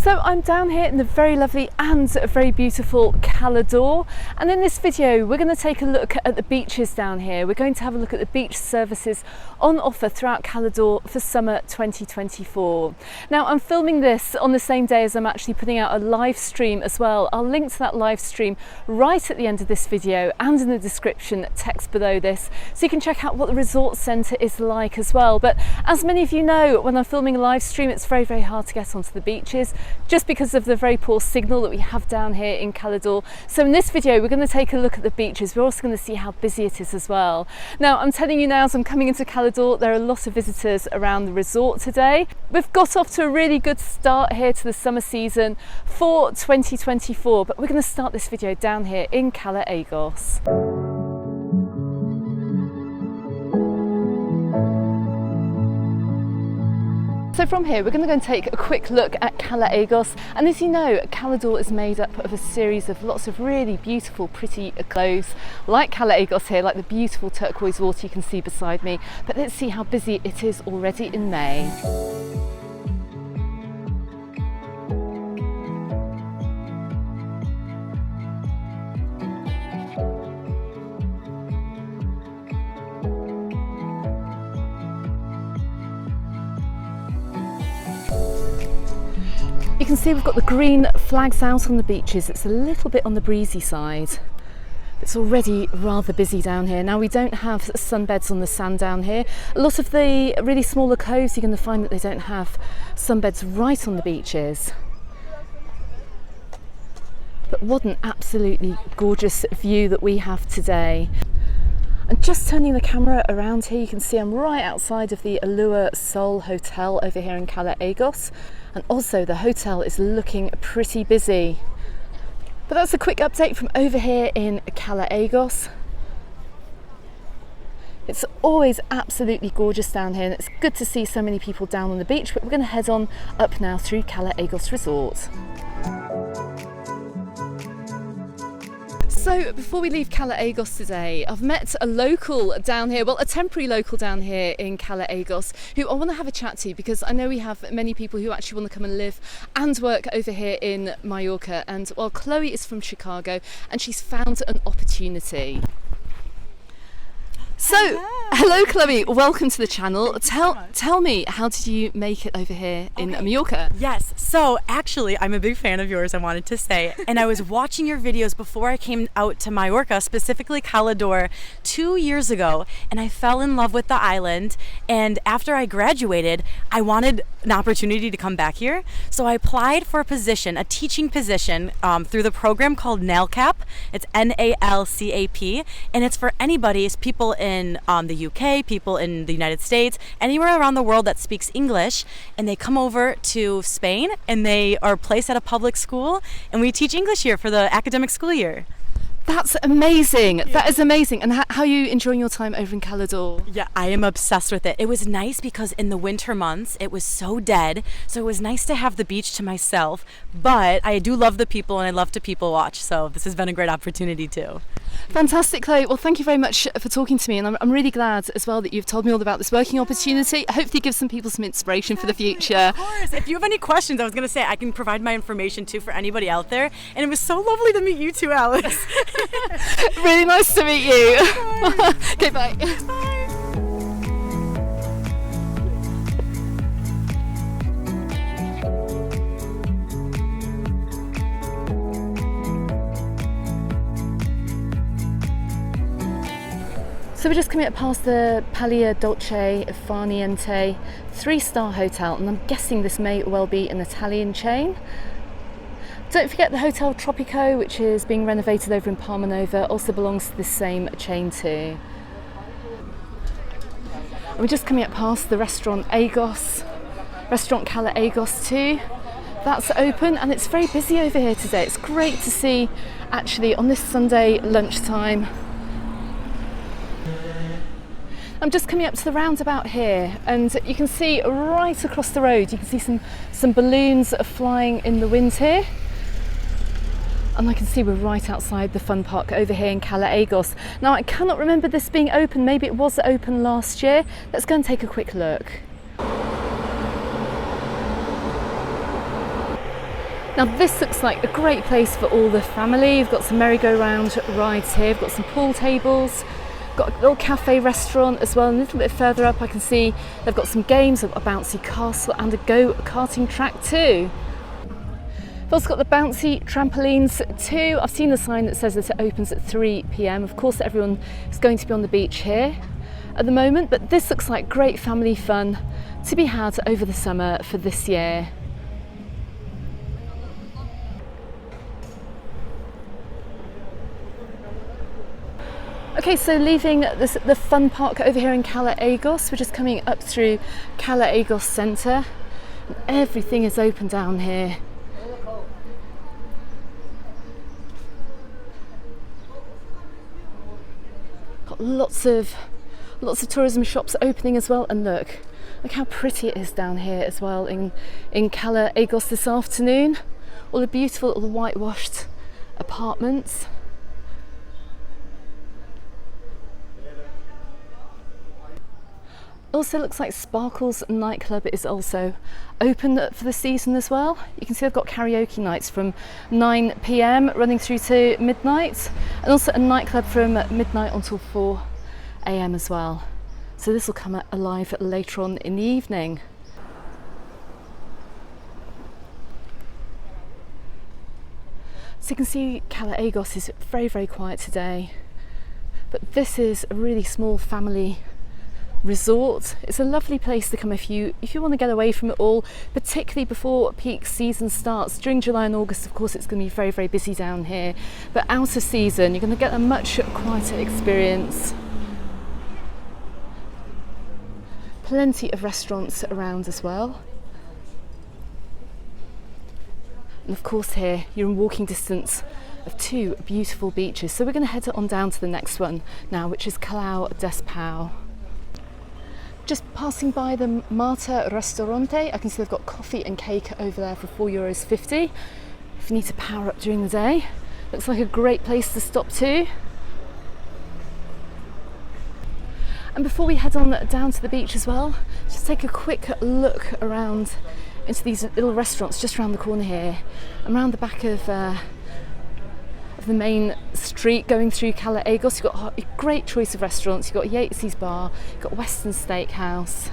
So I'm down here in the very lovely and very beautiful Cala, and in this video we're going to take a look at the beaches down here. We're going to have a look at the beach services on offer throughout Cala for summer 2024. Now I'm filming this on the same day as I'm actually putting out a live stream as well. I'll link to that live stream right at the end of this video and in the description text below this, so you can check out what the resort centre is like as well. But as many of you know, when I'm filming a live stream it's very hard to get onto the beaches just because of the very poor signal that we have down here in Cala. So in this video we're going to take a look at the beaches. We're also going to see how busy it is as well. Now I'm telling you now, as I'm coming into Cala, there are a lot of visitors around the resort today. We've got off to a really good start here to the summer season for 2024, but we're going to start this video down here in Cala Egos. So from here we're going to go and take a quick look at Cala Egos, and as you know, Cala is made up of a series of lots of really beautiful pretty clothes like Cala Egos here, like the beautiful turquoise water you can see beside me. But let's see how busy it is already in May. You can see we've got the green flags out on the beaches. It's a little bit on the breezy side. It's already rather busy down here. Now we don't have sunbeds on the sand down here. A lot of the really smaller coves, you're going to find that they don't have sunbeds right on the beaches. But what an absolutely gorgeous view that we have today. And just turning the camera around here, you can see I'm right outside of the Allure Sol Hotel over here in Cala Egos. And also the hotel is looking pretty busy. But that's a quick update from over here in Cala Egos. It's always absolutely gorgeous down here, and it's good to see so many people down on the beach. But we're going to head on up now through Cala Egos Resort. So before we leave Cala Egos today, I've met a local down here, well a temporary local down here in Cala Egos, who I want to have a chat to, because I know we have many people who actually want to come and live and work over here in Mallorca. And well, Chloe is from Chicago and she's found an opportunity. So, hello Chloe, welcome to the channel. Tell me, how did you make it over here in Mallorca? Yes, so actually I'm a big fan of yours, I wanted to say, and I was watching your videos before I came out to Mallorca, specifically Cala 2 years ago, and I fell in love with the island. And after I graduated, I wanted an opportunity to come back here, so I applied for a position, a teaching position, through the program called NALCAP. It's NALCAP, and it's for anybody. It's people in the UK, people in the United States, anywhere around the world that speaks English, and they come over to Spain and they are placed at a public school, and we teach English here for the academic school year. That's amazing. Yeah. That is amazing. And how are you enjoying your time over in Cala? Yeah, I am obsessed with it. It was nice because in the winter months it was so dead, so it was nice to have the beach to myself, but I do love the people and I love to people watch, so this has been a great opportunity too. Fantastic, Chloe. Well, thank you very much for talking to me, and I'm really glad as well that you've told me all about this working opportunity. Hopefully give some people some inspiration for the future. Of course. If you have any questions, I was going to say I can provide my information too for anybody out there, and it was so lovely to meet you too, Alice. Really nice to meet you. Okay, bye. Bye. So we're just coming up past the Pallia Dolce Far Niente 3-star hotel, and I'm guessing this may well be an Italian chain. Don't forget the Hotel Tropico, which is being renovated over in Palma Nova, also belongs to the same chain too. And we're just coming up past the restaurant Cala Egos too. That's open and it's very busy over here today. It's great to see actually on this Sunday lunchtime. I'm just coming up to the roundabout here, and you can see right across the road, you can see some balloons flying in the wind here. And I can see we're right outside the fun park over here in Cala Egos. Now I cannot remember this being open, maybe it was open last year. Let's go and take a quick look. Now this looks like a great place for all the family. You've got some merry-go-round rides here, you've got some pool tables, got a little cafe restaurant as well, and a little bit further up I can see they've got some games, they've got a bouncy castle and a go-karting track too. We've also got the bouncy trampolines too. I've seen a sign that says that it opens at 3 p.m. Of course everyone is going to be on the beach here at the moment, but this looks like great family fun to be had over the summer for this year. Okay, so leaving the fun park over here in Cala Egos, we're just coming up through Cala Egos Centre. And everything is open down here. Got lots of tourism shops opening as well, and look how pretty it is down here as well in Cala Egos this afternoon. All the beautiful little whitewashed apartments. Also looks like Sparkles nightclub is also open for the season as well. You can see they've got karaoke nights from 9 p.m. running through to midnight, and also a nightclub from midnight until 4 a.m. as well. So this will come alive later on in the evening. So you can see Cala Egos is very, very quiet today, but this is a really small family resort. It's a lovely place to come if you want to get away from it all, particularly before peak season starts. During July and August, of course, it's going to be very, very busy down here, but out of season you're going to get a much quieter experience. Plenty of restaurants around as well, and of course here you're in walking distance of 2 beautiful beaches. So we're going to head on down to the next one now, which is Cala Esmeralda. Just passing by the Marta Restaurante, I can see they've got coffee and cake over there for €4.50 if you need to power up during the day. Looks like a great place to stop to. And before we head on down to the beach as well, just take a quick look around into these little restaurants just around the corner here. I'm around the back of the main street going through Cala Egos. You've got a great choice of restaurants. You've got Yates's Bar, you've got Western Steakhouse.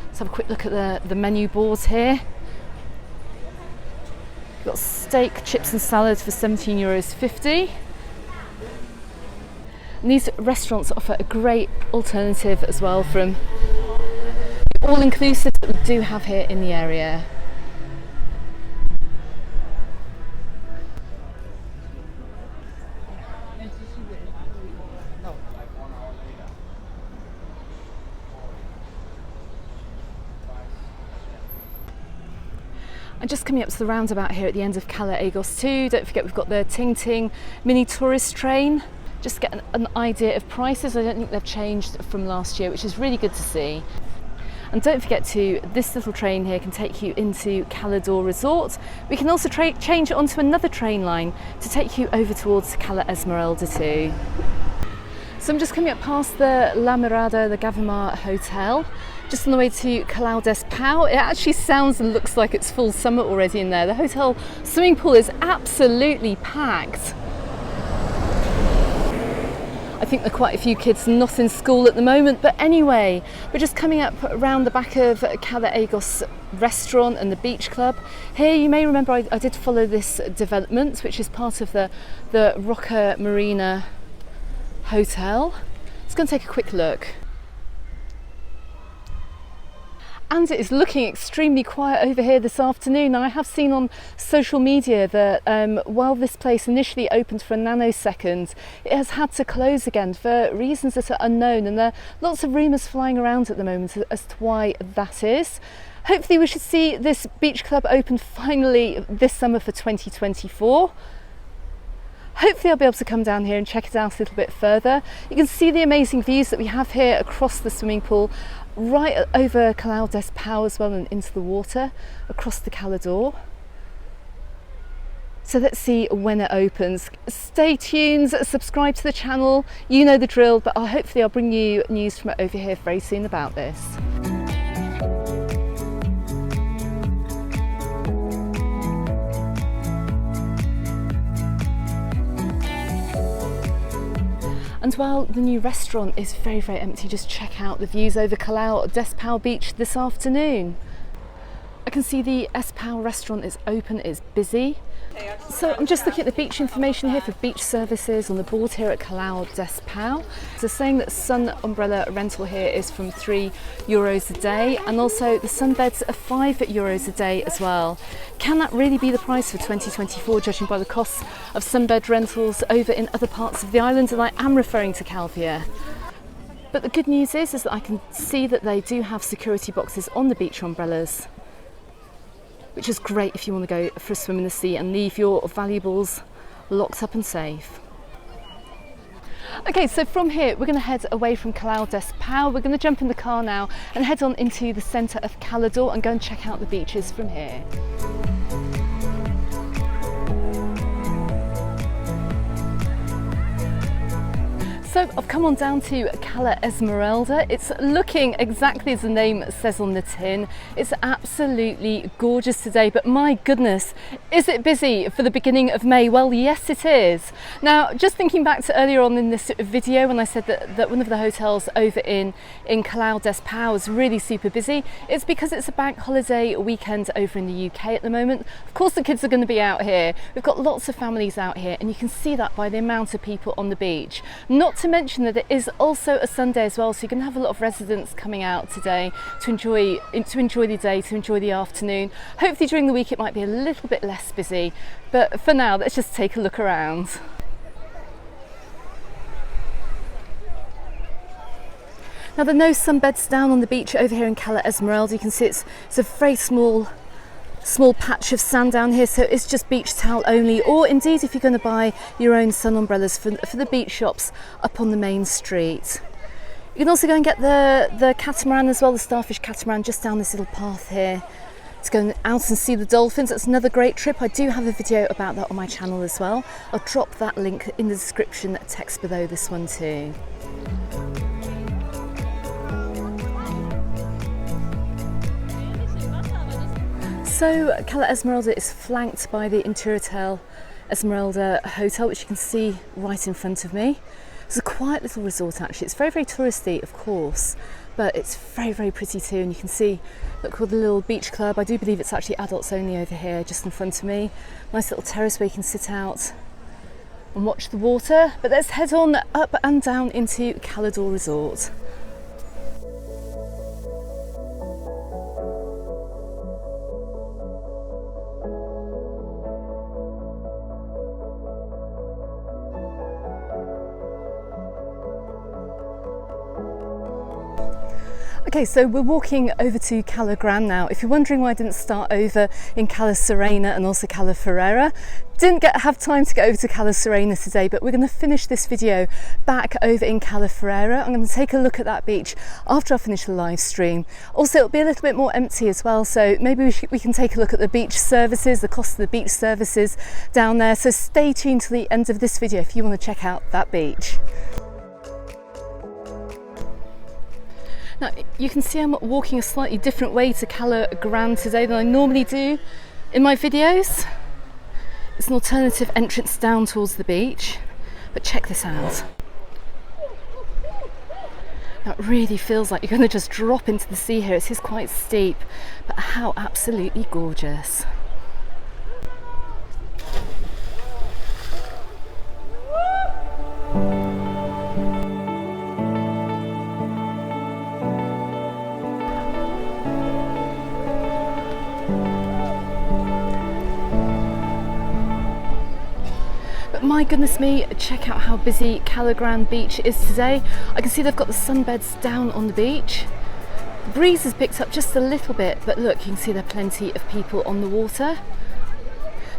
Let's have a quick look at the menu boards here. You've got steak, chips and salads for €17.50. And these restaurants offer a great alternative as well from all-inclusive that we do have here in the area. And just coming up to the roundabout here at the end of Cala Egos too, don't forget we've got the Ting Ting mini tourist train. Just to get an idea of prices, I don't think they've changed from last year, which is really good to see. And don't forget this little train here can take you into Cala Resort. We can also change it onto another train line to take you over towards Cala Esmeralda too. So I'm just coming up past the La Mirada, the Gavamar Hotel, just on the way to Cala des Pau. It actually sounds and looks like it's full summer already in there. The hotel swimming pool is absolutely packed. I think there are quite a few kids not in school at the moment, but anyway, we're just coming up around the back of Cala Egos restaurant and the beach club. Here you may remember I did follow this development, which is part of the Roca Marina hotel. Let's go and take a quick look. And it is looking extremely quiet over here this afternoon. Now, I have seen on social media that while this place initially opened for a nanosecond, it has had to close again for reasons that are unknown, and there are lots of rumours flying around at the moment as to why that is. Hopefully we should see this beach club open finally this summer for 2024. Hopefully I'll be able to come down here and check it out a little bit further. You can see the amazing views that we have here across the swimming pool, right over Cala des Pau as well, and into the water across the Cala d'Or. So let's see when it opens. Stay tuned, subscribe to the channel, you know the drill, but hopefully I'll bring you news from over here very soon about this. And while the new restaurant is very, very empty, just check out the views over Cala Esmeralda beach this afternoon. I can see the Espal restaurant is open, it's busy. So I'm just looking at the beach information here for beach services on the board here at Cala Espal. So saying that sun umbrella rental here is from €3 a day, and also the sunbeds are €5 a day as well. Can that really be the price for 2024, judging by the costs of sunbed rentals over in other parts of the island? And I am referring to Cala Ferrera. But the good news is that I can see that they do have security boxes on the beach umbrellas, which is great if you want to go for a swim in the sea and leave your valuables locked up and safe. Okay, so from here we're going to head away from Cala Espal. We're going to jump in the car now and head on into the centre of Caló and go and check out the beaches from here. So I've come on down to Cala Esmeralda. It's looking exactly as the name says on the tin. It's absolutely gorgeous today, but my goodness, is it busy for the beginning of May? Well, yes it is. Now, just thinking back to earlier on in this video when I said that one of the hotels over in Cala Espal is really super busy, it's because it's a bank holiday weekend over in the UK at the moment. Of course the kids are going to be out here. We've got lots of families out here, and you can see that by the amount of people on the beach. Not to mention that it is also a Sunday as well, so you're going to have a lot of residents coming out today to enjoy the day, to enjoy the afternoon. Hopefully during the week it might be a little bit less busy, but for now let's just take a look around. Now there are no sunbeds down on the beach over here in Cala Esmeralda. You can see it's a very small patch of sand down here, so it's just beach towel only, or indeed if you're going to buy your own sun umbrellas for the beach shops up on the main street. You can also go and get the catamaran as well, the starfish catamaran, just down this little path here to go out and see the dolphins. That's another great trip. I do have a video about that on my channel as well. I'll drop that link in the description text below this one too. So Cala Esmeralda is flanked by the Interior Esmeralda Hotel, which you can see right in front of me. It's a quiet little resort actually. It's very, very touristy, of course, but it's very, very pretty too. And you can see, look, called the little beach club. I do believe it's actually adults only over here, just in front of me. Nice little terrace where you can sit out and watch the water. But let's head on up and down into Caló Resort. Okay, so we're walking over to Cala Gran now. If you're wondering why I didn't start over in Cala Serena and also Cala Ferrera, didn't have time to get over to Cala Serena today, but we're going to finish this video back over in Cala Ferrera. I'm going to take a look at that beach after I finish the live stream. Also, it'll be a little bit more empty as well, so maybe we can take a look at the beach services, the cost of the beach services down there. So stay tuned to the end of this video if you want to check out that beach. Now you can see I'm walking a slightly different way to Cala Gran today than I normally do in my videos. It's an alternative entrance down towards the beach, but check this out. Now it really feels like you're going to just drop into the sea here. It is quite steep, but how absolutely gorgeous. My goodness me, check out how busy Cala Gran beach is today. I can see they've got the sunbeds down on the beach. The breeze has picked up just a little bit, but look, you can see there are plenty of people on the water.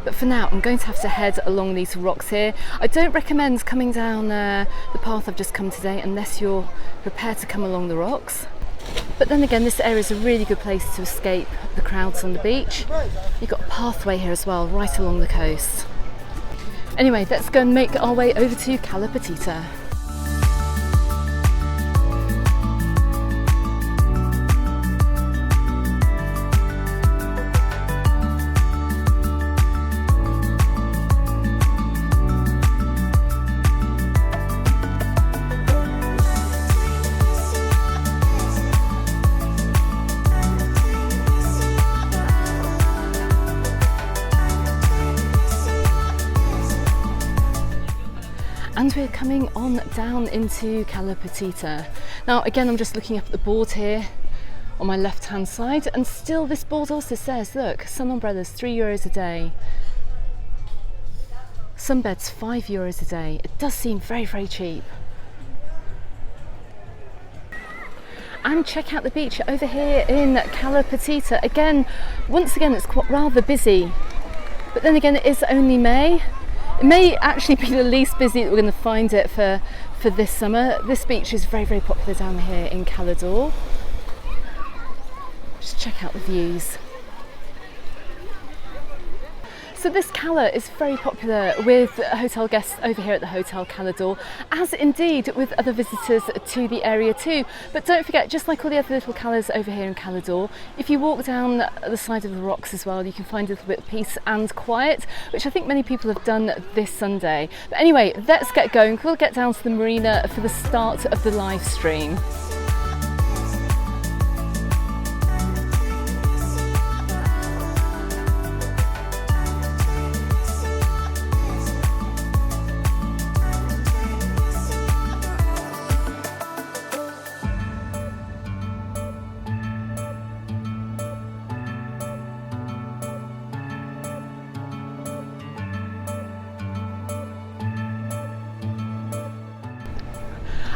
But for now, I'm going to have to head along these rocks here. I don't recommend coming down the path I've just come today unless you're prepared to come along the rocks. But then again, this area is a really good place to escape the crowds on the beach. You've got a pathway here as well, right along the coast. Anyway, let's go and make our way over to Cala Petita. And we're coming on down into Cala Petita. Now again, I'm just looking up at the board here on my left hand side, and still this board also says, look, sun umbrellas €3 a day, sunbeds €5 a day. It does seem very, very cheap. And check out the beach over here in Cala Petita. Again, once again, it's quite rather busy, but then again, it is only May. It may actually be the least busy that we're going to find it for this summer. This beach is very, very popular down here in Caló. Just check out the views. So this cala is very popular with hotel guests over here at the Hotel Caló, as indeed with other visitors to the area too. But don't forget, just like all the other little calas over here in Caló, if you walk down the side of the rocks as well, you can find a little bit of peace and quiet, which I think many people have done this Sunday. But anyway, let's get going. We'll get down to the marina for the start of the live stream.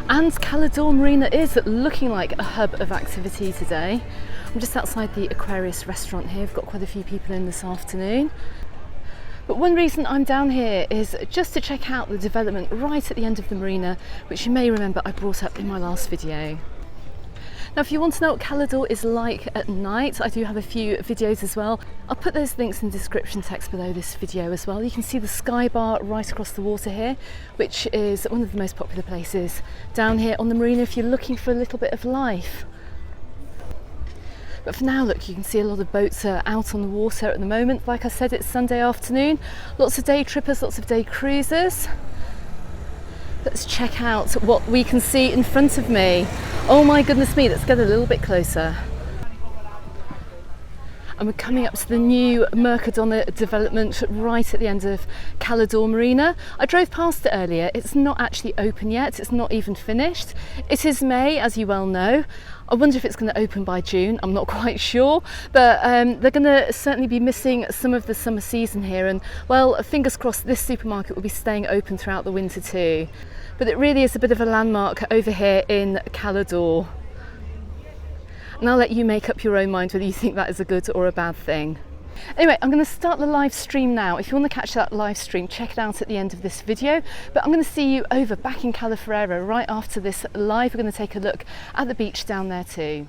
And Caló Marina is looking like a hub of activity today. I'm just outside the Aquarius restaurant here. We've got quite a few people in this afternoon. But one reason I'm down here is just to check out the development right at the end of the marina, which you may remember I brought up in my last video. Now, if you want to know what Caló is like at night, I do have a few videos as well. I'll put those links in the description text below this video as well. You can see the sky bar right across the water here, which is one of the most popular places down here on the marina if you're looking for a little bit of life. But for now, look, you can see a lot of boats are out on the water at the moment. Like I said, it's Sunday afternoon. Lots of day trippers, lots of day cruisers. Let's check out what we can see in front of me. Oh my goodness me, let's get a little bit closer. And we're coming up to the new Mercadona development right at the end of Caló Marina. I drove past it earlier. It's not actually open yet. It's not even finished. It is May, as you well know. I wonder if it's going to open by June. I'm not quite sure, but they're going to certainly be missing some of the summer season here. And well, fingers crossed this supermarket will be staying open throughout the winter too. But it really is a bit of a landmark over here in Caló. And I'll let you make up your own mind whether you think that is a good or a bad thing. Anyway, I'm going to start the live stream now. If you want to catch that live stream, check it out at the end of this video. But I'm going to see you over back in Cala Ferrera right after this live. We're going to take a look at the beach down there too.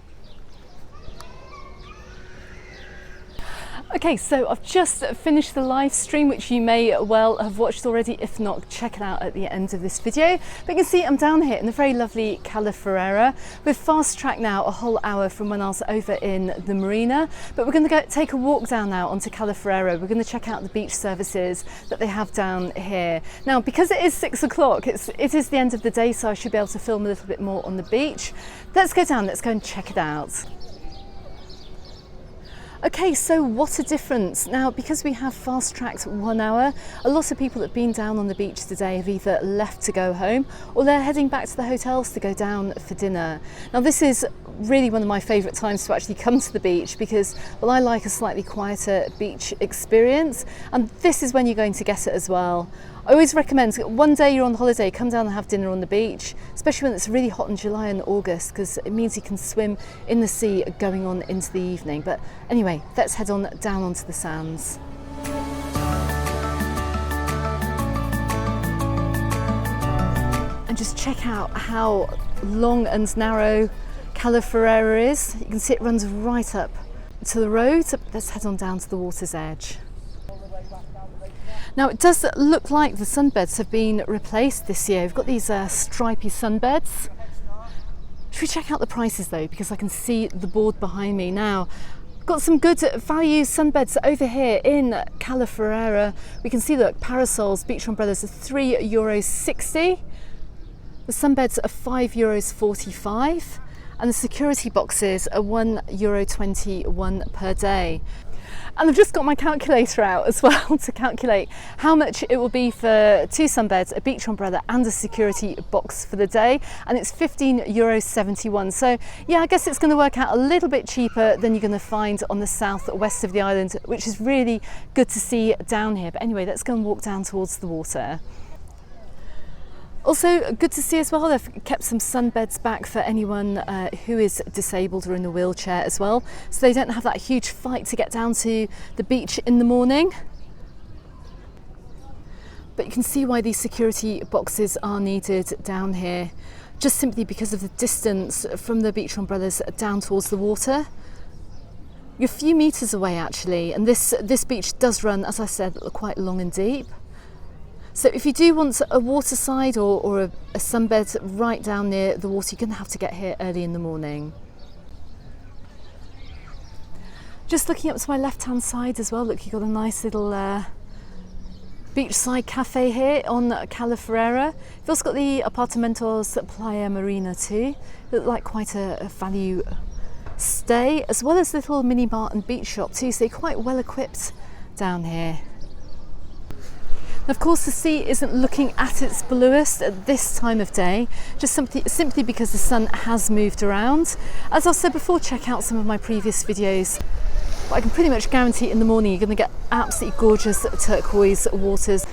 Okay, so I've just finished the live stream, which you may well have watched already. If not, check it out at the end of this video. But you can see I'm down here in the very lovely Cala Ferrera. We're fast tracked now a whole hour from when I was over in the marina. But we're going to take a walk down now onto Cala Ferrera. We're going to check out the beach services that they have down here. Now, because it is 6 o'clock, it is the end of the day, so I should be able to film a little bit more on the beach. Let's go down, let's go and check it out. Okay, so what a difference. Now, because we have fast-tracked 1 hour, a lot of people that have been down on the beach today have either left to go home or they're heading back to the hotels to go down for dinner. Now, this is really one of my favourite times to actually come to the beach because, well, I like a slightly quieter beach experience, and this is when you're going to get it as well. I always recommend one day you're on holiday, come down and have dinner on the beach, especially when it's really hot in July and August, because it means you can swim in the sea going on into the evening. But anyway, let's head on down onto the sands. And just check out how long and narrow Cala Ferrera is. You can see it runs right up to the road. Let's head on down to the water's edge. Now, it does look like the sunbeds have been replaced this year. We've got these stripy sunbeds. Should we check out the prices though, because I can see the board behind me now. Got some good value sunbeds over here in Cala Ferrera. We can see, look, parasols, beach umbrellas are €3.60. The sunbeds are €5.45. And the security boxes are €1.21 per day. And I've just got my calculator out as well to calculate how much it will be for 2 sunbeds, a beach umbrella and a security box for the day, and it's €15.71. So yeah, I guess it's going to work out a little bit cheaper than you're going to find on the southwest of the island, which is really good to see down here. But anyway, let's go and walk down towards the water. Also good to see as well, they've kept some sunbeds back for anyone who is disabled or in a wheelchair as well, so they don't have that huge fight to get down to the beach in the morning. But you can see why these security boxes are needed down here, just simply because of the distance from the beach umbrellas down towards the water. You're a few metres away actually, and this beach does run, as I said, quite long and deep. So if you do want a waterside or a sunbed right down near the water, you're going to have to get here early in the morning. Just looking up to my left hand side as well, look, you've got a nice little beachside cafe here on Cala Ferrera. You've also got the apartamentos at Playa Marina too. They look like quite a value stay, as well as little mini mart and beach shop too, so you're quite well equipped down here. Of course, the sea isn't looking at its bluest at this time of day, just simply because the sun has moved around. As I've said before, check out some of my previous videos. But I can pretty much guarantee in the morning you're going to get absolutely gorgeous turquoise waters.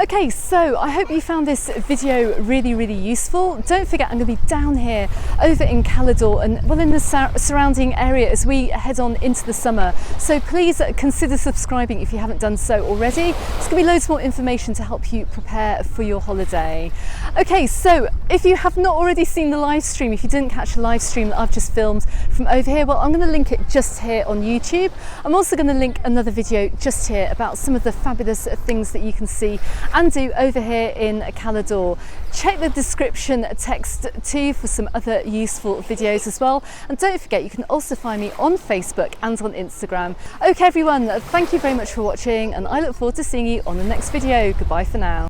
Okay, so I hope you found this video really useful. Don't forget, I'm going to be down here over in Caló and well in the surrounding area as we head on into the summer. So please consider subscribing if you haven't done so already. There's going to be loads more information to help you prepare for your holiday. Okay, so if you have not already seen the live stream, if you didn't catch the live stream that I've just filmed from over here, well, I'm going to link it just here on YouTube. I'm also going to link another video just here about some of the fabulous things that you can see and do over here in Caló. Check the description text too for some other useful videos as well, and don't forget you can also find me on Facebook and on Instagram. Okay everyone, thank you very much for watching, and I look forward to seeing you on the next video. Goodbye for now.